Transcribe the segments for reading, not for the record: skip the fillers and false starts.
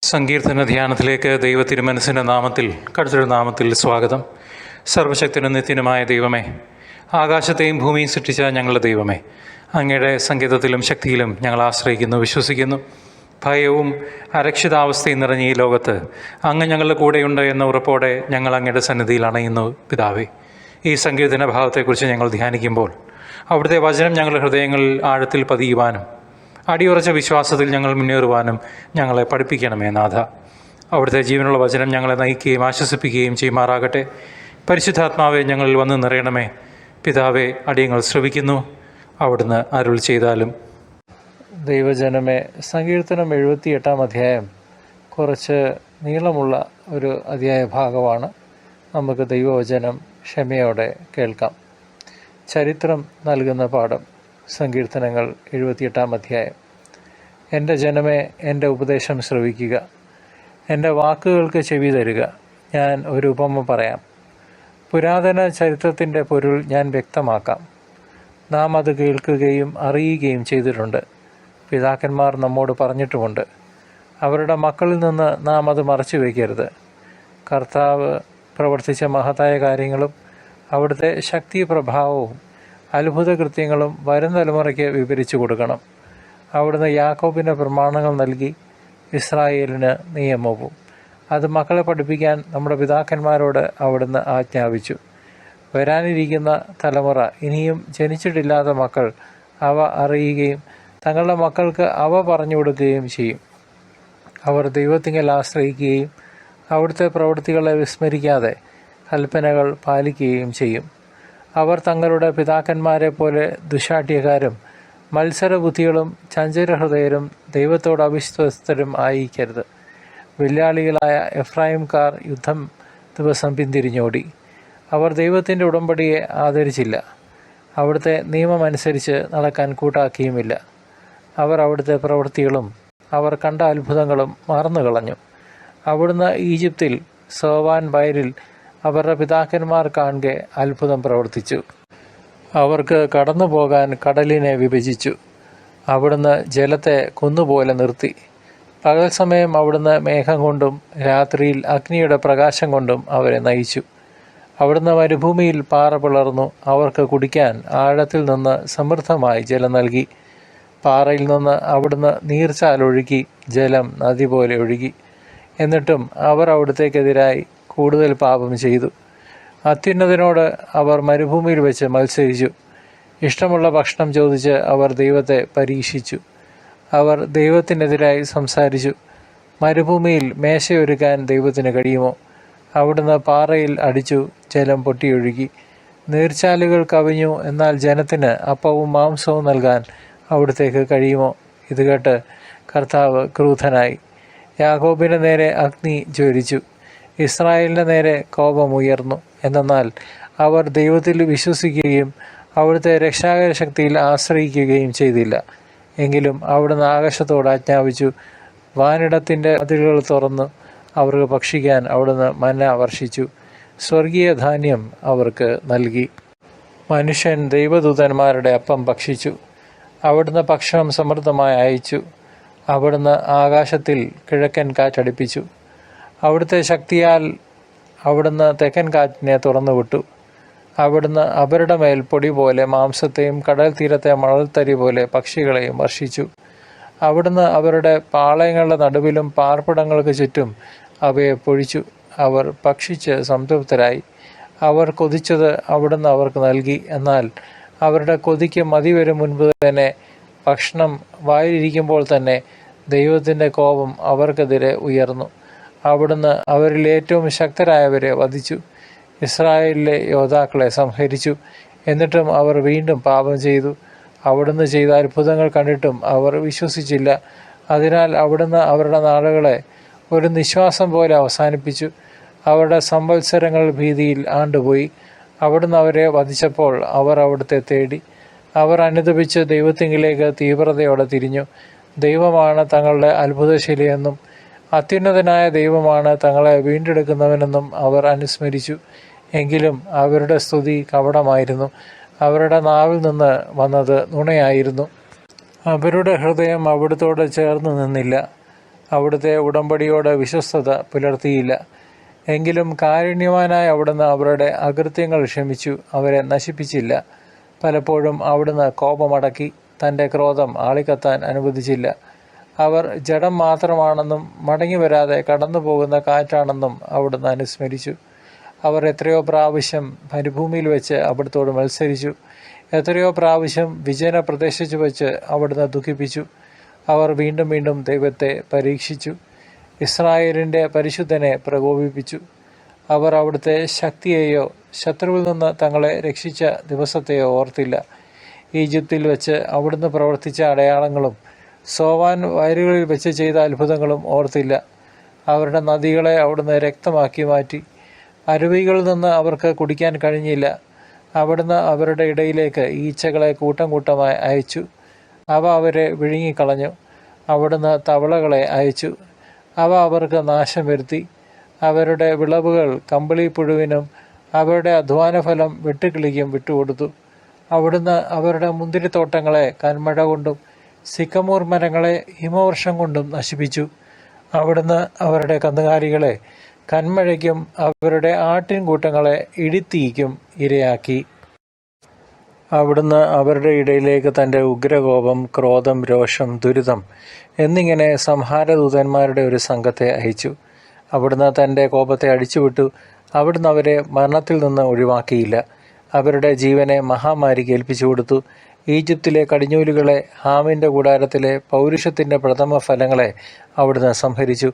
സങ്കീർത്തന ധ്യാനത്തിലേക്ക് ദൈവത്തിരുമനസ്സിൻ്റെ നാമത്തിൽ കടുത്തൊരു നാമത്തിൽ സ്വാഗതം. സർവശക്തനും നിത്യനുമായ ദൈവമേ, ആകാശത്തെയും ഭൂമിയും സൃഷ്ടിച്ച ഞങ്ങളുടെ ദൈവമേ, അങ്ങയുടെ സംഗീതത്തിലും ശക്തിയിലും ഞങ്ങൾ ആശ്രയിക്കുന്നു, വിശ്വസിക്കുന്നു. ഭയവും അരക്ഷിതാവസ്ഥയും നിറഞ്ഞ ഈ ലോകത്ത് അങ്ങ് ഞങ്ങളുടെ കൂടെയുണ്ട് എന്ന ഉറപ്പോടെ ഞങ്ങൾ അങ്ങയുടെ സന്നിധിയിൽ അണയുന്നു പിതാവേ. ഈ സങ്കീർത്തന ഭാഗത്തെക്കുറിച്ച് ഞങ്ങൾ ധ്യാനിക്കുമ്പോൾ അവിടുത്തെ വചനം ഞങ്ങളുടെ ഹൃദയങ്ങളിൽ ആഴത്തിൽ പതിയുവാനും അടിയുറച്ച വിശ്വാസത്തിൽ ഞങ്ങൾ മുന്നേറുവാനും ഞങ്ങളെ പഠിപ്പിക്കണമേ നാഥ. അവിടുത്തെ ജീവനുള്ള വചനം ഞങ്ങളെ നയിക്കുകയും ആശ്വസിപ്പിക്കുകയും ചെയ്യുമാറാകട്ടെ. പരിശുദ്ധാത്മാവെ ഞങ്ങളിൽ വന്ന് നിറയണമേ. പിതാവെ, അടിയങ്ങൾ ശ്രവിക്കുന്നു, അവിടുന്ന് അരുൾ ചെയ്താലും. ദൈവജനമേ, സങ്കീർത്തനം 78 അധ്യായം കുറച്ച് നീളമുള്ള ഒരു അധ്യായ ഭാഗമാണ്. നമുക്ക് ദൈവവചനം ക്ഷമയോടെ കേൾക്കാം. ചരിത്രം നൽകുന്ന പാഠം. സങ്കീർത്തനങ്ങൾ 78 അധ്യായം. എൻ്റെ ജനമേ, എൻ്റെ ഉപദേശം ശ്രവിക്കുക, എൻ്റെ വാക്കുകൾക്ക് ചെവി തരിക. ഞാൻ ഒരു ഉപമ പറയാം. പുരാതന ചരിത്രത്തിൻ്റെ പൊരുൾ ഞാൻ വ്യക്തമാക്കാം. നാം അത് കേൾക്കുകയും അറിയുകയും ചെയ്തിട്ടുണ്ട്. പിതാക്കന്മാർ നമ്മോട് പറഞ്ഞിട്ടുമുണ്ട്. അവരുടെ മക്കളിൽ നിന്ന് നാം അത് മറച്ചു വയ്ക്കരുത്. കർത്താവ് പ്രവർത്തിച്ച മഹത്തായ കാര്യങ്ങളും അവിടുത്തെ ശക്തി പ്രഭാവവും അത്ഭുത കൃത്യങ്ങളും വരും തലമുറയ്ക്ക് വിവരിച്ചു കൊടുക്കണം. അവിടുന്ന് യാക്കോബിന് പ്രമാണങ്ങൾ നൽകി, ഇസ്രായേലിന് നിയമവും. അത് മക്കളെ പഠിപ്പിക്കാൻ നമ്മുടെ പിതാക്കന്മാരോട് അവിടുന്ന് ആജ്ഞാപിച്ചു. വരാനിരിക്കുന്ന തലമുറ, ഇനിയും ജനിച്ചിട്ടില്ലാത്ത മക്കൾ അവ അറിയുകയും തങ്ങളുടെ മക്കൾക്ക് അവ പറഞ്ഞു കൊടുക്കുകയും ചെയ്യും. അവർ ദൈവത്തിങ്കൽ ആശ്രയിക്കുകയും അവിടുത്തെ പ്രവൃത്തികളെ വിസ്മരിക്കാതെ കൽപ്പനകൾ പാലിക്കുകയും ചെയ്യും. അവർ തങ്ങളുടെ പിതാക്കന്മാരെ പോലെ ദുശാഠ്യക്കാരും മത്സരബുദ്ധികളും ചഞ്ചലഹൃദയരും ദൈവത്തോട് അവിശ്വസ്തരും ആയിരിക്കരുത്. വില്ലാളികളായ എഫ്രായിംകാർ യുദ്ധം ദിവസം പിന്തിരിഞ്ഞോടി. അവർ ദൈവത്തിൻ്റെ ഉടമ്പടിയെ ആദരിച്ചില്ല. അവിടുത്തെ നിയമമനുസരിച്ച് നടക്കാൻ കൂട്ടാക്കിയുമില്ല. അവർ അവിടുത്തെ പ്രവൃത്തികളും അവർ കണ്ട അത്ഭുതങ്ങളും മറന്നുകളഞ്ഞു. അവിടുന്ന് ഈജിപ്തിൽ സോവാൻ വയലിൽ അവരുടെ പിതാക്കന്മാർ കാണെ അത്ഭുതം പ്രവർത്തിച്ചു. അവർക്ക് കടന്നു പോകാൻ കടലിനെ വിഭജിച്ചു. അവിടുന്ന് ജലത്തെ കുന്നുപോലെ നിർത്തി. പകൽ സമയം അവിടുന്ന് മേഘം കൊണ്ടും രാത്രിയിൽ അഗ്നിയുടെ പ്രകാശം കൊണ്ടും അവരെ നയിച്ചു. അവിടുന്ന് മരുഭൂമിയിൽ പാറ പിളർന്നു. അവർക്ക് കുടിക്കാൻ ആഴത്തിൽ നിന്ന് സമൃദ്ധമായി ജലം നൽകി. പാറയിൽ നിന്ന് അവിടുന്ന് നീർച്ചാലൊഴുക്കി ജലം നദി പോലെ ഒഴുകി. എന്നിട്ടും അവർ അവിടുത്തേക്കെതിരായി കൂടുതൽ പാപം ചെയ്തു. അത്യുന്നതനോട് അവർ മരുഭൂമിയിൽ വെച്ച് മത്സരിച്ചു. ഇഷ്ടമുള്ള ഭക്ഷണം ചോദിച്ച് അവർ ദൈവത്തെ പരീക്ഷിച്ചു. അവർ ദൈവത്തിനെതിരായി സംസാരിച്ചു. മരുഭൂമിയിൽ മേശയൊരുക്കാൻ ദൈവത്തിന് കഴിയുമോ? അവിടുന്ന് പാറയിൽ അടിച്ചു, ജലം പൊട്ടിയൊഴുകി. നീർച്ചാലുകൾ കവിഞ്ഞു, എന്നാൽ ജനത്തിന് അപ്പവും മാംസവും നൽകാൻ അവിടുത്തേക്ക് കഴിയുമോ? ഇത് കേട്ട് കർത്താവ് ക്രുദ്ധനായി. യാക്കോബിന് നേരെ അഗ്നി ജ്വലിച്ചു, ഇസ്രായേലിൻ്റെ നേരെ കോപമുയർന്നു. എന്നാൽ അവർ ദൈവത്തിൽ വിശ്വസിക്കുകയും അവിടുത്തെ രക്ഷാകര ശക്തിയിൽ ആശ്രയിക്കുകയും ചെയ്തില്ല. എങ്കിലും അവിടുന്ന് ആകാശത്തോട് ആജ്ഞാപിച്ചു, വാനിടത്തിൻ്റെ അതിരുകൾ തുറന്നു അവർക്ക് ഭക്ഷിക്കാൻ അവിടുന്ന് മന്ന വർഷിച്ചു. സ്വർഗീയ ധാന്യം അവർക്ക് നൽകി. മനുഷ്യൻ ദൈവദൂതന്മാരുടെ അപ്പം ഭക്ഷിച്ചു. അവിടുന്ന് ഭക്ഷണം സമൃദ്ധമായി അയച്ചു. അവിടുന്ന് ആകാശത്തിൽ കിഴക്കൻ കാറ്റടിപ്പിച്ചു. അവിടുത്തെ ശക്തിയാൽ അവിടുന്ന് തെക്കൻ കാറ്റിനെ തുറന്നുവിട്ടു. അവിടുന്ന് അവരുടെ മേൽ പൊടി പോലെ മാംസത്തെയും കടൽ തീരത്തെ മണൽത്തരി പോലെ പക്ഷികളെയും വർഷിച്ചു. അവിടുന്ന് അവരുടെ പാളയങ്ങളുടെ നടുവിലും പാർപ്പിടങ്ങൾക്ക് ചുറ്റും അവയെ പൊഴിച്ചു. അവർ ഭക്ഷിച്ച് സംതൃപ്തരായി. അവർ കൊതിച്ചത് അവിടുന്ന് അവർക്ക് നൽകി. എന്നാൽ അവരുടെ കൊതിക്ക് മതി വരും മുൻപ് തന്നെ, ഭക്ഷണം വായിലിരിക്കുമ്പോൾ തന്നെ, ദൈവത്തിൻ്റെ കോപം അവർക്കെതിരെ ഉയർന്നു. അവിടുന്ന് അവരിൽ ഏറ്റവും ശക്തരായവരെ വധിച്ചു. ഇസ്രായേലിലെ യോദ്ധാക്കളെ സംഹരിച്ചു. എന്നിട്ടും അവർ വീണ്ടും പാപം ചെയ്തു. അവിടുന്ന് ചെയ്ത അത്ഭുതങ്ങൾ കണ്ടിട്ടും അവർ വിശ്വസിച്ചില്ല. അതിനാൽ അവിടുന്ന് അവരുടെ നാളുകളെ ഒരു നിശ്വാസം പോലെ അവസാനിപ്പിച്ചു. അവരുടെ സംവത്സരങ്ങൾ ഭീതിയിൽ ആണ്ടുപോയി. അവിടുന്ന് അവരെ വധിച്ചപ്പോൾ അവർ അവിടുത്തെ തേടി. അവർ അനുതപിച്ച് ദൈവത്തിങ്കിലേക്ക് തീവ്രതയോടെ തിരിഞ്ഞു. ദൈവമാണ് തങ്ങളുടെ അത്ഭുതശീലയെന്നും അത്യുന്നതനായ ദൈവമാണ് തങ്ങളെ വീണ്ടെടുക്കുന്നവനെന്നും അവർ അനുസ്മരിച്ചു. എങ്കിലും അവരുടെ സ്തുതി കപടമായിരുന്നു. അവരുടെ നാവിൽ നിന്ന് വന്നത് നുണയായിരുന്നു. അവരുടെ ഹൃദയം അവിടുത്തോട് ചേർന്ന് നിന്നില്ല. അവിടുത്തെ ഉടമ്പടിയോട് വിശ്വസ്തത പുലർത്തിയില്ല. എങ്കിലും കാരുണ്യവാനായ അവിടുന്ന് അവരുടെ അകൃത്യങ്ങൾ ക്ഷമിച്ചു, അവരെ നശിപ്പിച്ചില്ല. പലപ്പോഴും അവിടുന്ന് കോപമടക്കി തൻ്റെ ക്രോധം ആളിക്കത്താൻ അനുവദിച്ചില്ല. അവർ ജഡം മാത്രമാണെന്നും മടങ്ങി വരാതെ കടന്നു പോകുന്ന കാറ്റാണെന്നും അവിടുന്ന് അനുസ്മരിച്ചു. അവർ എത്രയോ പ്രാവശ്യം മരുഭൂമിയിൽ വെച്ച് അവിടുത്തോട് മത്സരിച്ചു. എത്രയോ പ്രാവശ്യം വിജന പ്രദേശത്ത് വെച്ച് അവിടുന്ന് ദുഃഖിപ്പിച്ചു. അവർ വീണ്ടും വീണ്ടും ദൈവത്തെ പരീക്ഷിച്ചു, ഇസ്രായേലിൻ്റെ പരിശുദ്ധനെ പ്രകോപിപ്പിച്ചു. അവർ അവിടുത്തെ ശക്തിയെയോ ശത്രുവിൽ നിന്ന് തങ്ങളെ രക്ഷിച്ച ദിവസത്തെയോ ഓർത്തില്ല. ഈജിപ്തിൽ വെച്ച് അവിടുന്ന് പ്രവർത്തിച്ച അടയാളങ്ങളും സോവാൻ വയലുകളിൽ വെച്ച് ചെയ്ത അത്ഭുതങ്ങളും ഓർത്തില്ല. അവരുടെ നദികളെ അവിടുന്ന് രക്തമാക്കി മാറ്റി. അരുവികളിൽ നിന്ന് അവർക്ക് കുടിക്കാൻ കഴിഞ്ഞില്ല. അവിടുന്ന് അവരുടെ ഇടയിലേക്ക് ഈച്ചകളെ കൂട്ടം കൂട്ടമായി അയച്ചു. അവ അവരെ വിഴുങ്ങിക്കളഞ്ഞു. അവിടുന്ന് തവളകളെ അയച്ചു. അവ അവർക്ക് നാശം വരുത്തി. അവരുടെ വിളവുകൾ കമ്പിളിപ്പുഴുവിനും അവരുടെ അധ്വാനഫലം വെട്ടുകിളിക്കും വിട്ടുകൊടുത്തു. അവിടുന്ന് അവരുടെ മുന്തിരിത്തോട്ടങ്ങളെ കന്മഴ കൊണ്ടും സിക്കമൂർ മരങ്ങളെ ഹിമവർഷം കൊണ്ടും നശിപ്പിച്ചു. അവിടുന്ന് അവരുടെ കന്നുകാലികളെ കന്മഴയ്ക്കും അവരുടെ ആട്ടിൻകൂട്ടങ്ങളെ ഇടിത്തീയ്ക്കും ഇരയാക്കി. അവിടുന്ന് അവരുടെ ഇടയിലേക്ക് തൻ്റെ ഉഗ്രകോപം, ക്രോധം, രോഷം, ദുരിതം എന്നിങ്ങനെ സംഹാരദൂതന്മാരുടെ ഒരു സംഘത്തെ അയച്ചു. അവിടുന്ന് തൻ്റെ കോപത്തെ അടിച്ചുവിട്ടു. അവിടുന്ന് അവരെ മരണത്തിൽ നിന്ന് ഒഴിവാക്കിയില്ല. അവരുടെ ജീവനെ മഹാമാരിക്ക് ഏൽപ്പിച്ചു കൊടുത്തു. ഈജിപ്തിലെ കടിഞ്ഞൂലുകളെ, ഹാമിൻ്റെ കൂടാരത്തിലെ പൗരുഷത്തിൻ്റെ പ്രഥമ ഫലങ്ങളെ അവിടുന്ന് സംഹരിച്ചു.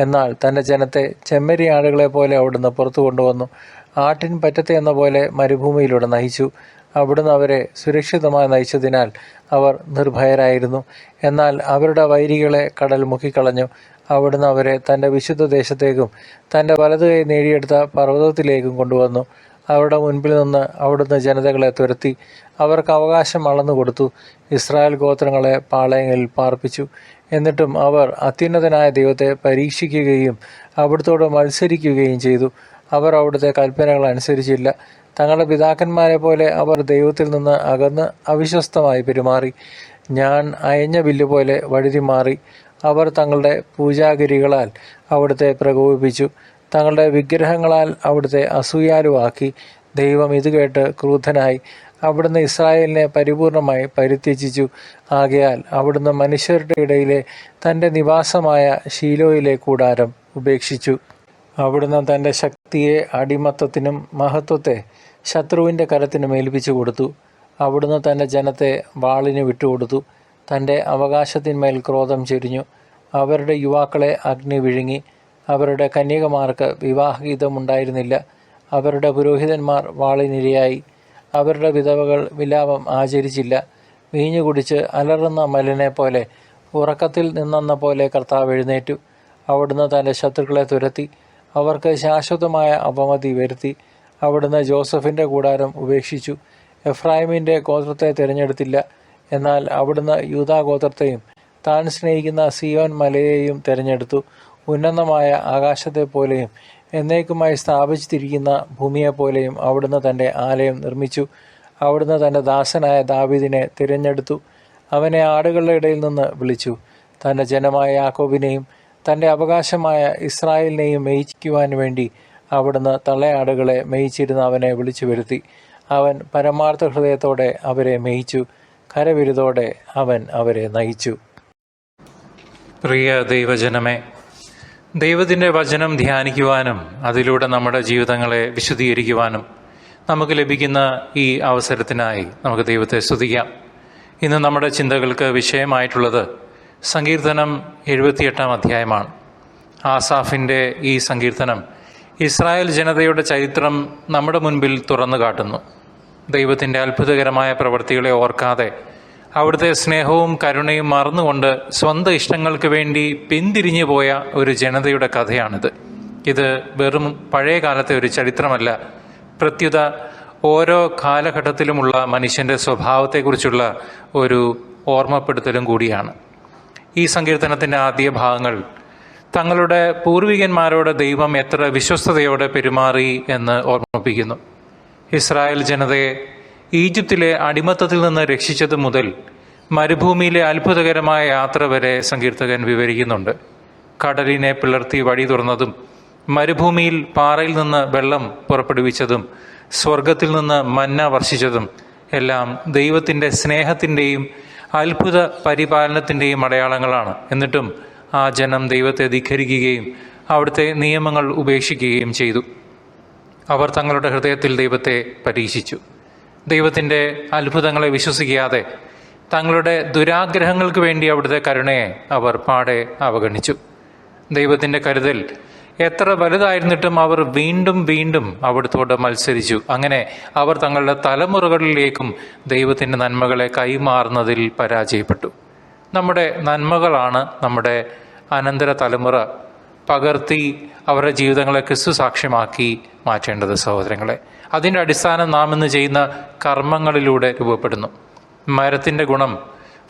എന്നാൽ തൻ്റെ ജനത്തെ ചെമ്മരിയാടുകളെ പോലെ അവിടുന്ന് പുറത്തു കൊണ്ടുവന്നു. ആട്ടിൻ പറ്റത്തെ എന്ന പോലെ മരുഭൂമിയിലൂടെ നയിച്ചു. അവിടുന്ന് അവരെ സുരക്ഷിതമായി നയിച്ചതിനാൽ അവർ നിർഭയരായിരുന്നു. എന്നാൽ അവരുടെ വൈരികളെ കടൽ മുക്കിക്കളഞ്ഞു. അവിടുന്ന് അവരെ തൻ്റെ വിശുദ്ധ ദേശത്തേക്കും തൻ്റെ വലതുകൈ നേടിയെടുത്ത പർവ്വതത്തിലേക്കും കൊണ്ടുവന്നു. അവരുടെ മുൻപിൽ നിന്ന് അവിടുന്ന് ജനതകളെ തുരത്തി. അവർക്ക് അവകാശം അളന്നു കൊടുത്തു. ഇസ്രായേൽ ഗോത്രങ്ങളെ പാളയങ്ങളിൽ പാർപ്പിച്ചു. എന്നിട്ടും അവർ അത്യുന്നതനായ ദൈവത്തെ പരീക്ഷിക്കുകയും അവിടുത്തോട് മത്സരിക്കുകയും ചെയ്തു. അവർ അവിടുത്തെ കൽപ്പനകൾ അനുസരിച്ചില്ല. തങ്ങളുടെ പിതാക്കന്മാരെ പോലെ അവർ ദൈവത്തിൽ നിന്ന് അകന്ന് അവിശ്വസ്തമായി പെരുമാറി. ഞാൻ അയഞ്ഞ വില്ലുപോലെ വഴുതി മാറി. അവർ തങ്ങളുടെ പൂജാഗിരികളാൽ അവിടുത്തെ പ്രകോപിപ്പിച്ചു. തങ്ങളുടെ വിഗ്രഹങ്ങളാൽ അവിടുത്തെ അസൂയാലുവാക്കി. ദൈവം ഇത് കേട്ട് ക്രുദ്ധനായി. അവിടുന്ന് ഇസ്രായേലിനെ പരിപൂർണമായി പരിത്യജിച്ചു. ആകയാൽ അവിടുന്ന് മനുഷ്യരുടെ ഇടയിലെ തൻ്റെ നിവാസമായ ശീലോയിലെ കൂടാരം ഉപേക്ഷിച്ചു. അവിടുന്ന് തൻ്റെ ശക്തിയെ അടിമത്തത്തിനും മഹത്വത്തെ ശത്രുവിൻ്റെ കരത്തിനും ഏൽപ്പിച്ചു കൊടുത്തു. അവിടുന്ന് തൻ്റെ ജനത്തെ വാളിന് വിട്ടുകൊടുത്തു. തൻ്റെ അവകാശത്തിന്മേൽ ക്രോധം ചൊരിഞ്ഞു. അവരുടെ യുവാക്കളെ അഗ്നി വിഴുങ്ങി. അവരുടെ കന്യകമാർക്ക് വിവാഹഗീതമുണ്ടായിരുന്നില്ല. അവരുടെ പുരോഹിതന്മാർ വാളിനിരയായി. അവരുടെ വിധവകൾ വിലാപം ആചരിച്ചില്ല. വീഞ്ഞു കുടിച്ച് അലറുന്ന മലിനെ പോലെ ഉറക്കത്തിൽ നിന്നെന്ന പോലെ കർത്താവ് എഴുന്നേറ്റു. അവിടുന്ന് തൻ്റെ ശത്രുക്കളെ തുരത്തി. അവർക്ക് ശാശ്വതമായ അപമതി വരുത്തി. അവിടുന്ന് ജോസഫിൻ്റെ കൂടാരം ഉപേക്ഷിച്ചു. എഫ്രായിമിൻ്റെ ഗോത്രത്തെ തിരഞ്ഞെടുത്തില്ല. എന്നാൽ അവിടുന്ന് യൂദാ ഗോത്രത്തെയും താൻ സ്നേഹിക്കുന്ന സിയോൻ മലയെയും തിരഞ്ഞെടുത്തു. ഉന്നതമായ ആകാശത്തെപ്പോലെയും എന്നേക്കുമായി സ്ഥാപിച്ചിരിക്കുന്ന ഭൂമിയെപ്പോലെയും അവിടുന്ന് തൻ്റെ ആലയം നിർമ്മിച്ചു. അവിടുന്ന് തൻ്റെ ദാസനായ ദാവീദിനെ തിരഞ്ഞെടുത്തു. അവനെ ആടുകളുടെ ഇടയിൽ നിന്ന് വിളിച്ചു. തൻ്റെ ജനമായ യാക്കോബിനെയും തൻ്റെ അവകാശമായ ഇസ്രായേലിനെയും മേയിക്കുവാൻ വേണ്ടി അവിടുന്ന് തള്ളയാടുകളെ മേയിച്ചിരുന്ന അവനെ വിളിച്ചു വരുത്തി. അവൻ പരമാർത്ഥ ഹൃദയത്തോടെ അവരെ മേയിച്ചു. കരവിരുതോടെ അവൻ അവരെ നയിച്ചു. പ്രിയ ദൈവജനമേ, ദൈവത്തിൻ്റെ വചനം ധ്യാനിക്കുവാനും അതിലൂടെ നമ്മുടെ ജീവിതങ്ങളെ വിശുദ്ധീകരിക്കുവാനും നമുക്ക് ലഭിക്കുന്ന ഈ അവസരത്തിനായി നമുക്ക് ദൈവത്തെ സ്തുതിക്കാം. ഇന്ന് നമ്മുടെ ചിന്തകൾക്ക് വിഷയമായിട്ടുള്ളത് സങ്കീർത്തനം 78 അധ്യായമാണ്. ആസാഫിൻ്റെ ഈ സങ്കീർത്തനം ഇസ്രായേൽ ജനതയുടെ ചരിത്രം നമ്മുടെ മുൻപിൽ തുറന്നു കാട്ടുന്നു. ദൈവത്തിൻ്റെ അത്ഭുതകരമായ പ്രവൃത്തികളെ ഓർക്കാതെ അവിടുത്തെ സ്നേഹവും കരുണയും മറന്നുകൊണ്ട് സ്വന്തം ഇഷ്ടങ്ങൾക്ക് വേണ്ടി പിന്തിരിഞ്ഞു പോയ ഒരു ജനതയുടെ കഥയാണിത്. ഇത് വെറും പഴയ കാലത്തെ ഒരു ചരിത്രമല്ല, പ്രത്യുത ഓരോ കാലഘട്ടത്തിലുമുള്ള മനുഷ്യൻ്റെ സ്വഭാവത്തെക്കുറിച്ചുള്ള ഒരു ഓർമ്മപ്പെടുത്തലും കൂടിയാണ്. ഈ സങ്കീർത്തനത്തിൻ്റെ ആദ്യ ഭാഗങ്ങൾ തങ്ങളുടെ പൂർവികന്മാരോട് ദൈവം എത്ര വിശ്വസ്തയോടെ പെരുമാറി എന്ന് ഓർമ്മിപ്പിക്കുന്നു. ഇസ്രായേൽ ജനതയെ ഈജിപ്തിലെ അടിമത്തത്തിൽ നിന്ന് രക്ഷിച്ചത് മുതൽ മരുഭൂമിയിലെ അത്ഭുതകരമായ യാത്ര വരെ സങ്കീർത്തകൻ വിവരിക്കുന്നുണ്ട്. കടലിനെ പിളർത്തി വഴി തുറന്നതും, മരുഭൂമിയിൽ പാറയിൽ നിന്ന് വെള്ളം പുറപ്പെടുവിച്ചതും, സ്വർഗത്തിൽ നിന്ന് മന്ന വർഷിച്ചതും എല്ലാം ദൈവത്തിൻ്റെ സ്നേഹത്തിൻ്റെയും അത്ഭുത പരിപാലനത്തിൻ്റെയും അടയാളങ്ങളാണ്. എന്നിട്ടും ആ ജനം ദൈവത്തെ ധിക്കരിക്കുകയും അവിടുത്തെ നിയമങ്ങൾ ഉപേക്ഷിക്കുകയും ചെയ്തു. അവർ തങ്ങളുടെ ഹൃദയത്തിൽ ദൈവത്തെ പരീക്ഷിച്ചു. ദൈവത്തിൻ്റെ അത്ഭുതങ്ങളെ വിശ്വസിക്കാതെ തങ്ങളുടെ ദുരാഗ്രഹങ്ങൾക്ക് വേണ്ടി അവിടുത്തെ കരുണയെ അവർ പാടെ അവഗണിച്ചു. ദൈവത്തിൻ്റെ കരുതൽ എത്ര വലുതായിരുന്നിട്ടും അവർ വീണ്ടും വീണ്ടും അവിടുത്തോട് മത്സരിച്ചു. അങ്ങനെ അവർ തങ്ങളുടെ തലമുറകളിലേക്കും ദൈവത്തിൻ്റെ നന്മകളെ കൈമാറുന്നതിൽ പരാജയപ്പെട്ടു. നമ്മുടെ നന്മകളാണ് നമ്മുടെ അനന്തര തലമുറ പകർത്തി അവരുടെ ജീവിതങ്ങളെ ക്രിസ്തു സാക്ഷ്യമാക്കി മാറ്റേണ്ടത് സഹോദരങ്ങളെ. അതിൻ്റെ അടിസ്ഥാനം നാം ഇന്ന് ചെയ്യുന്ന കർമ്മങ്ങളിലൂടെ രൂപപ്പെടുന്നു. മരത്തിൻ്റെ ഗുണം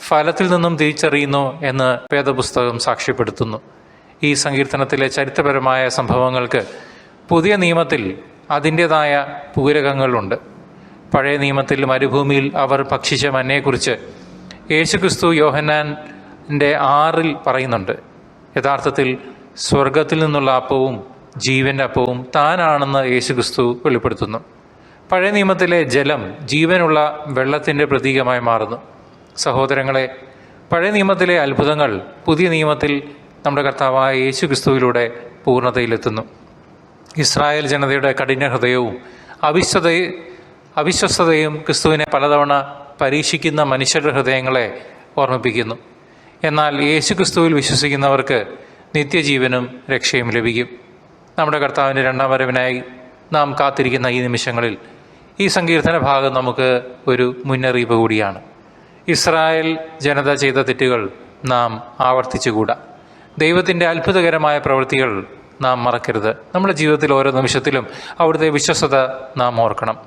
ഫലത്തിൽ നിന്നും തിരിച്ചറിയുന്നു എന്ന് വേദപുസ്തകം സാക്ഷ്യപ്പെടുത്തുന്നു. ഈ സങ്കീർത്തനത്തിലെ ചരിത്രപരമായ സംഭവങ്ങൾക്ക് പുതിയ നിയമത്തിൽ അതിൻ്റേതായ പൂരകങ്ങളുണ്ട്. പഴയ നിയമത്തിൽ മരുഭൂമിയിൽ അവർ ഭക്ഷിച്ച മന്നയെക്കുറിച്ച് യേശുക്രിസ്തു യോഹന്നാൻ്റെ 6 പറയുന്നുണ്ട്. യഥാർത്ഥത്തിൽ സ്വർഗത്തിൽ നിന്നുള്ള അപ്പവും ജീവൻ്റെ അപ്പവും താനാണെന്ന് യേശുക്രിസ്തു വെളിപ്പെടുത്തുന്നു. പഴയ നിയമത്തിലെ ജലം ജീവനുള്ള വെള്ളത്തിൻ്റെ പ്രതീകമായി മാറുന്നു. സഹോദരങ്ങളെ, പഴയ നിയമത്തിലെ അത്ഭുതങ്ങൾ പുതിയ നിയമത്തിൽ നമ്മുടെ കർത്താവായ യേശുക്രിസ്തുവിലൂടെ പൂർണ്ണതയിലെത്തുന്നു. ഇസ്രായേൽ ജനതയുടെ കഠിന ഹൃദയവും അവിശ്വസ്തതയും ക്രിസ്തുവിനെ പലതവണ പരീക്ഷിക്കുന്ന മനുഷ്യരുടെ ഹൃദയങ്ങളെ ഓർമ്മിപ്പിക്കുന്നു. എന്നാൽ യേശുക്രിസ്തുവിൽ വിശ്വസിക്കുന്നവർക്ക് നിത്യജീവനും രക്ഷയും ലഭിക്കും. നമ്മുടെ കർത്താവിൻ്റെ 2ാം വരവിനായി നാം കാത്തിരിക്കുന്ന ഈ നിമിഷങ്ങളിൽ ഈ സങ്കീർത്തന ഭാഗം നമുക്ക് ഒരു മുന്നറിയിപ്പ് കൂടിയാണ്. ഇസ്രായേൽ ജനത ചെയ്ത തെറ്റുകൾ നാം ആവർത്തിച്ചുകൂടാ. ദൈവത്തിൻ്റെ അത്ഭുതകരമായ പ്രവൃത്തികൾ നാം മറക്കരുത്. നമ്മുടെ ജീവിതത്തിൽ ഓരോ നിമിഷത്തിലും അവിടുത്തെ വിശ്വസ്തത നാം ഓർക്കണം.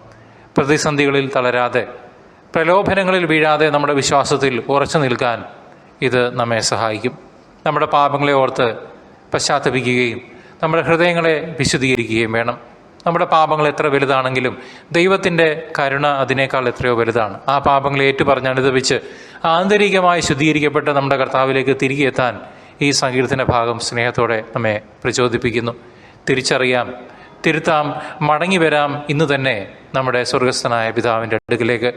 പ്രതിസന്ധികളിൽ തളരാതെ, പ്രലോഭനങ്ങളിൽ വീഴാതെ നമ്മുടെ വിശ്വാസത്തിൽ ഉറച്ചു നിൽക്കാൻ ഇത് നമ്മെ സഹായിക്കും. നമ്മുടെ പാപങ്ങളെ ഓർത്ത് പശ്ചാത്തപിക്കുകയും നമ്മുടെ ഹൃദയങ്ങളെ വിശുദ്ധീകരിക്കുകയും വേണം. നമ്മുടെ പാപങ്ങൾ എത്ര വലുതാണെങ്കിലും ദൈവത്തിൻ്റെ കരുണ അതിനേക്കാൾ എത്രയോ വലുതാണ്. ആ പാപങ്ങളെ ഏറ്റുപറഞ്ഞ് അനുദപിച്ച് ആന്തരികമായി ശുദ്ധീകരിക്കപ്പെട്ട് നമ്മുടെ കർത്താവിലേക്ക് തിരികെ എത്താൻ ഈ സങ്കീർത്തന ഭാഗം സ്നേഹത്തോടെ നമ്മെ പ്രചോദിപ്പിക്കുന്നു. തിരിച്ചറിയാം, തിരുത്താം, മടങ്ങി വരാം ഇന്ന് തന്നെ നമ്മുടെ സ്വർഗസ്ഥനായ പിതാവിൻ്റെ അടുക്കിലേക്ക്.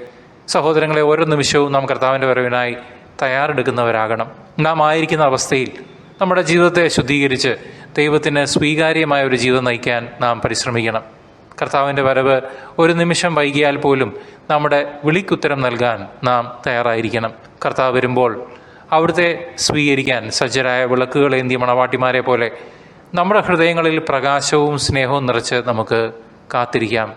സഹോദരങ്ങളെ, ഓരോ നിമിഷവും നാം കർത്താവിൻ്റെ വരവിനായി തയ്യാറെടുക്കുന്നവരാകണം. നാം ആയിരിക്കുന്ന അവസ്ഥയിൽ നമ്മുടെ ജീവിതത്തെ ശുദ്ധീകരിച്ച് ദൈവത്തിന് സ്വീകാര്യമായ ഒരു ജീവിതം നയിക്കാൻ നാം പരിശ്രമിക്കണം. കർത്താവിൻ്റെ വരവ് ഒരു നിമിഷം വൈകിയാൽ പോലും നമ്മുടെ വിളിക്കുത്തരം നൽകാൻ നാം തയ്യാറായിരിക്കണം. കർത്താവ് വരുമ്പോൾ അവിടുത്തെ സ്വീകരിക്കാൻ സജ്ജരായ വിളക്കുകളേന്തിയ മണവാട്ടിമാരെ പോലെ നമ്മുടെ ഹൃദയങ്ങളിൽ പ്രകാശവും സ്നേഹവും നിറച്ച് നമുക്ക് കാത്തിരിക്കാം,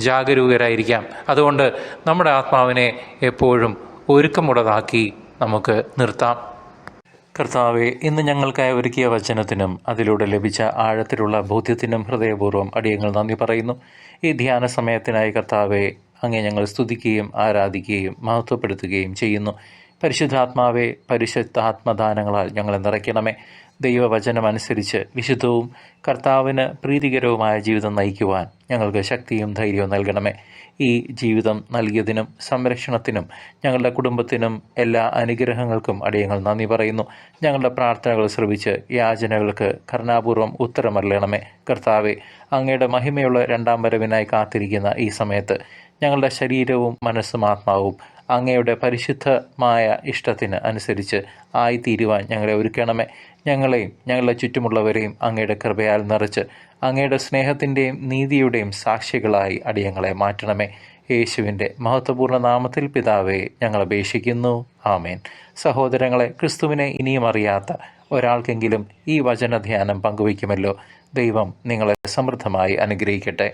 ജാഗരൂകരായിരിക്കാം. അതുകൊണ്ട് നമ്മുടെ ആത്മാവിനെ എപ്പോഴും ഒരുക്കമുള്ളതാക്കി നമുക്ക് നിർത്താം. കർത്താവെ, ഇന്ന് ഞങ്ങൾക്കായി ഒരുക്കിയ വചനത്തിനും അതിലൂടെ ലഭിച്ച ആഴത്തിലുള്ള ബോധ്യത്തിനും ഹൃദയപൂർവ്വം അടിയങ്ങൾ നന്ദി പറയുന്നു. ഈ ധ്യാന സമയത്തിനായി കർത്താവെ, അങ്ങേ ഞങ്ങൾ സ്തുതിക്കുകയും ആരാധിക്കുകയും മഹത്വപ്പെടുത്തുകയും ചെയ്യുന്നു. പരിശുദ്ധാത്മാവെ, പരിശുദ്ധാത്മദാനങ്ങളാൽ ഞങ്ങളെ നിറയ്ക്കണമേ. ദൈവവചനമനുസരിച്ച് വിശുദ്ധവും കർത്താവിന് പ്രീതികരവുമായ ജീവിതം നയിക്കുവാൻ ഞങ്ങൾക്ക് ശക്തിയും ധൈര്യവും നൽകണമേ. ഈ ജീവിതം നൽകിയതിനും സംരക്ഷണത്തിനും ഞങ്ങളുടെ കുടുംബത്തിനും എല്ലാ അനുഗ്രഹങ്ങൾക്കും അടിയങ്ങൾ നന്ദി പറയുന്നു. ഞങ്ങളുടെ പ്രാർത്ഥനകൾ ശ്രവിച്ച് യാചനകൾക്ക് കരുണാപൂർവ്വം ഉത്തരമരുളണമേ. കർത്താവെ, അങ്ങയുടെ മഹിമയുള്ള 2ാം വരവിനായി കാത്തിരിക്കുന്ന ഈ സമയത്ത് ഞങ്ങളുടെ ശരീരവും മനസ്സും ആത്മാവും അങ്ങയുടെ പരിശുദ്ധമായ ഇഷ്ടത്തിന് അനുസരിച്ച് ആയിത്തീരുവാൻ ഞങ്ങളെ ഒരുക്കണമേ. ഞങ്ങളെയും ഞങ്ങളുടെ ചുറ്റുമുള്ളവരെയും അങ്ങയുടെ കൃപയാൽ നിറച്ച് അങ്ങയുടെ സ്നേഹത്തിൻ്റെയും നീതിയുടെയും സാക്ഷികളായി അടിയങ്ങളെ മാറ്റണമേ. യേശുവിൻ്റെ മഹത്വപൂർണ്ണ നാമത്തിൽ പിതാവേ, ഞങ്ങൾ അപേക്ഷിക്കുന്നു. ആമേൻ. സഹോദരങ്ങളെ, ക്രിസ്തുവിനെ ഇനിയും അറിയാത്ത ഒരാൾക്കെങ്കിലും ഈ വചനധ്യാനം പങ്കുവയ്ക്കുമല്ലോ. ദൈവം നിങ്ങളെ സമൃദ്ധമായി അനുഗ്രഹിക്കട്ടെ.